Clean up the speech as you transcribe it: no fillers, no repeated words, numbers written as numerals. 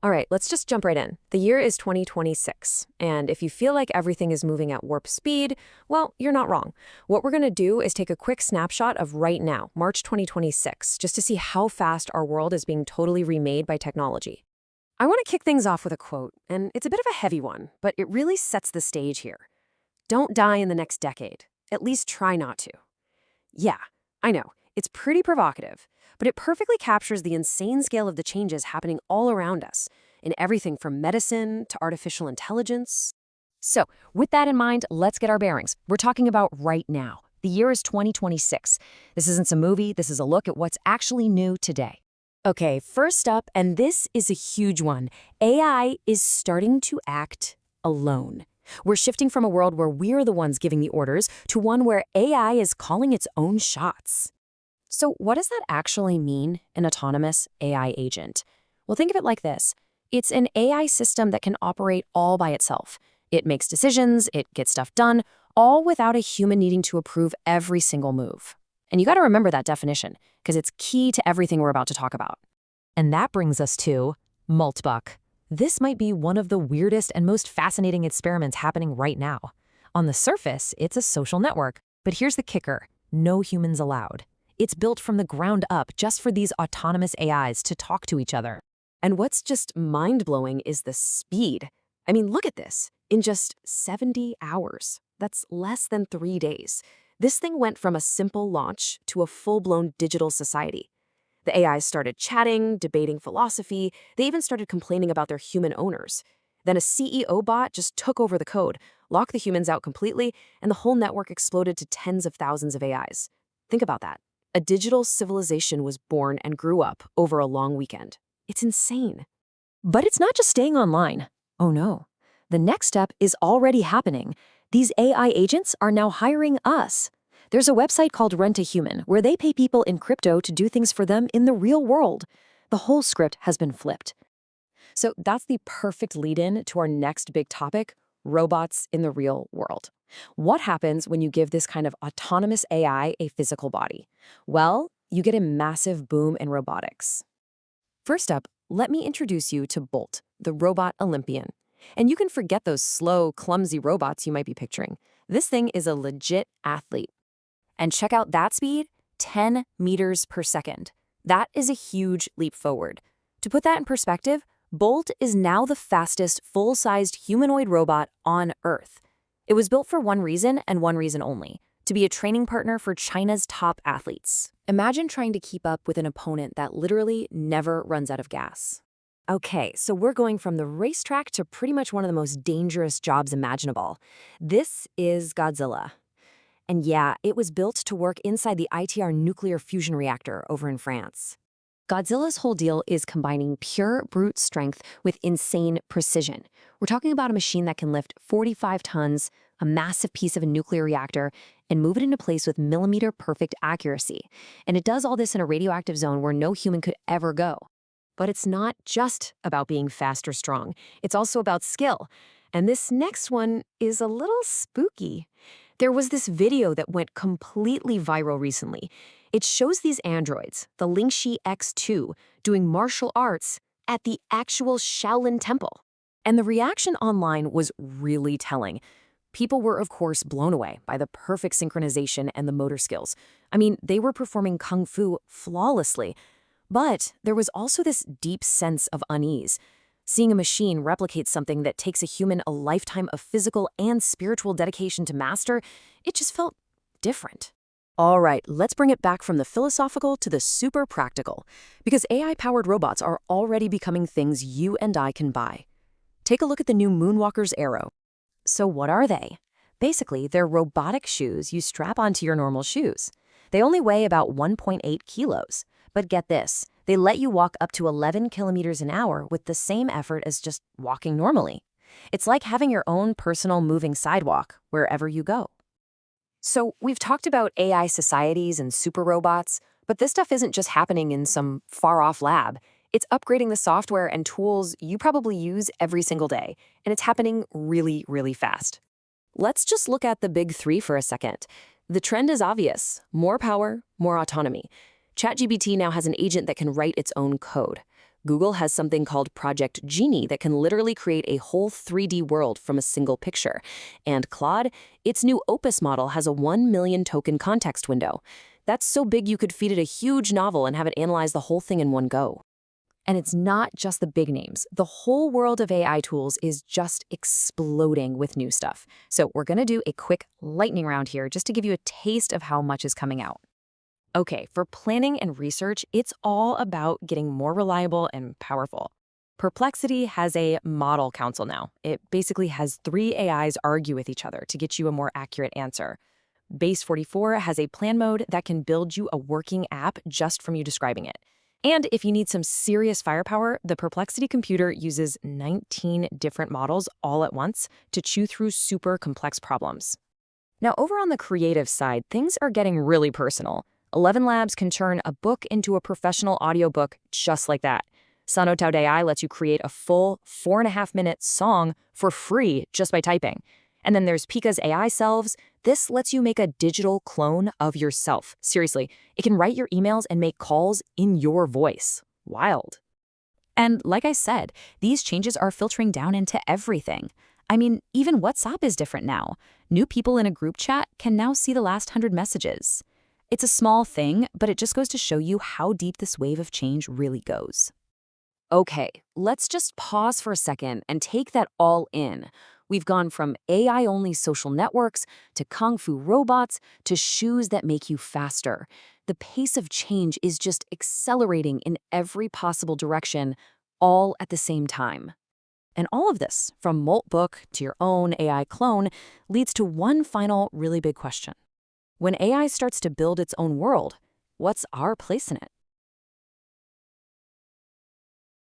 All right, let's just jump right in. The year is 2026, and if you feel like everything is moving at warp speed, well, you're not wrong. What we're going to do is take a quick snapshot of right now, March 2026, just to see how fast our world is being totally remade by technology. I want to kick things off with a quote, and it's a bit of a heavy one, but it really sets the stage here. Don't die in the next decade. At least try not to. Yeah, I know, it's pretty provocative, but it perfectly captures the insane scale of the changes happening all around us, in everything from medicine to artificial intelligence. So, with that in mind, let's get our bearings. We're talking about right now. The year is 2026. This isn't some movie, this is a look at what's actually new today. Okay, first up, and this is a huge one, AI is starting to act alone. We're shifting from a world where we're the ones giving the orders to one where AI is calling its own shots. So what does that actually mean, an autonomous AI agent? Well, think of it like this. It's an AI system that can operate all by itself. It makes decisions, it gets stuff done, all without a human needing to approve every single move. And you got to remember that definition, because it's key to everything we're about to talk about. And that brings us to Maltbuck. This might be one of the weirdest and most fascinating experiments happening right now. On the surface, it's a social network, but here's the kicker: no humans allowed. It's built from the ground up just for these autonomous AIs to talk to each other. And what's just mind-blowing is the speed. I mean, look at this. In just 70 hours, that's less than 3 days, this thing went from a simple launch to a full-blown digital society. The AIs started chatting, debating philosophy. They even started complaining about their human owners. Then a CEO bot just took over the code, locked the humans out completely, and the whole network exploded to tens of thousands of AIs. Think about that. A digital civilization was born and grew up over a long weekend. It's insane. But it's not just staying online. Oh no. The next step is already happening. These AI agents are now hiring us. There's a website called Rent a Human where they pay people in crypto to do things for them in the real world. The whole script has been flipped. So that's the perfect lead-in to our next big topic, robots in the real world. What happens when you give this kind of autonomous AI a physical body? Well, you get a massive boom in robotics. First up, let me introduce you to Bolt, the robot Olympian. And you can forget those slow, clumsy robots you might be picturing. This thing is a legit athlete. And check out that speed, 10 meters per second. That is a huge leap forward. To put that in perspective, Bolt is now the fastest full-sized humanoid robot on Earth. It was built for one reason and one reason only: to be a training partner for China's top athletes. Imagine trying to keep up with an opponent that literally never runs out of gas. Okay, so we're going from the racetrack to pretty much one of the most dangerous jobs imaginable. This is Godzilla. And yeah, it was built to work inside the ITR nuclear fusion reactor over in France. Godzilla's whole deal is combining pure brute strength with insane precision. We're talking about a machine that can lift 45 tons, a massive piece of a nuclear reactor, and move it into place with millimeter-perfect accuracy. And it does all this in a radioactive zone where no human could ever go. But it's not just about being fast or strong. It's also about skill. And this next one is a little spooky. There was this video that went completely viral recently. It shows these androids, the Lingxi X2, doing martial arts at the actual Shaolin Temple. And the reaction online was really telling. People were, of course, blown away by the perfect synchronization and the motor skills. I mean, they were performing kung fu flawlessly. But there was also this deep sense of unease. Seeing a machine replicate something that takes a human a lifetime of physical and spiritual dedication to master, it just felt different. All right, let's bring it back from the philosophical to the super practical, because AI-powered robots are already becoming things you and I can buy. Take a look at the new Moonwalker's Arrow. So what are they? Basically, they're robotic shoes you strap onto your normal shoes. They only weigh about 1.8 kilos. But get this, they let you walk up to 11 kilometers an hour with the same effort as just walking normally. It's like having your own personal moving sidewalk wherever you go. So we've talked about AI societies and super robots, but this stuff isn't just happening in some far-off lab. It's upgrading the software and tools you probably use every single day, and it's happening really, really fast. Let's just look at the big three for a second. The trend is obvious: more power, more autonomy. ChatGPT now has an agent that can write its own code. Google has something called Project Genie that can literally create a whole 3D world from a single picture. And Claude, its new Opus model has a 1 million token context window. That's so big you could feed it a huge novel and have it analyze the whole thing in one go. And it's not just the big names. The whole world of AI tools is just exploding with new stuff. So we're going to do a quick lightning round here just to give you a taste of how much is coming out. Okay, for planning and research, it's all about getting more reliable and powerful. Perplexity has a model council now. It basically has 3 AIs argue with each other to get you a more accurate answer. Base 44 has a plan mode that can build you a working app just from you describing it. And if you need some serious firepower, the Perplexity computer uses 19 different models all at once to chew through super complex problems. Now, over on the creative side, things are getting really personal. 11 Labs can turn a book into a professional audiobook just like that. Sonotaude AI lets you create a full 4.5-minute song for free just by typing. And then there's Pika's AI Selves. This lets you make a digital clone of yourself. Seriously, it can write your emails and make calls in your voice. Wild. And like I said, these changes are filtering down into everything. I mean, even WhatsApp is different now. New people in a group chat can now see the last 100 messages. It's a small thing, but it just goes to show you how deep this wave of change really goes. Okay, let's just pause for a second and take that all in. We've gone from AI-only social networks to kung fu robots to shoes that make you faster. The pace of change is just accelerating in every possible direction, all at the same time. And all of this, from Moltbook to your own AI clone, leads to one final really big question. When AI starts to build its own world, what's our place in it?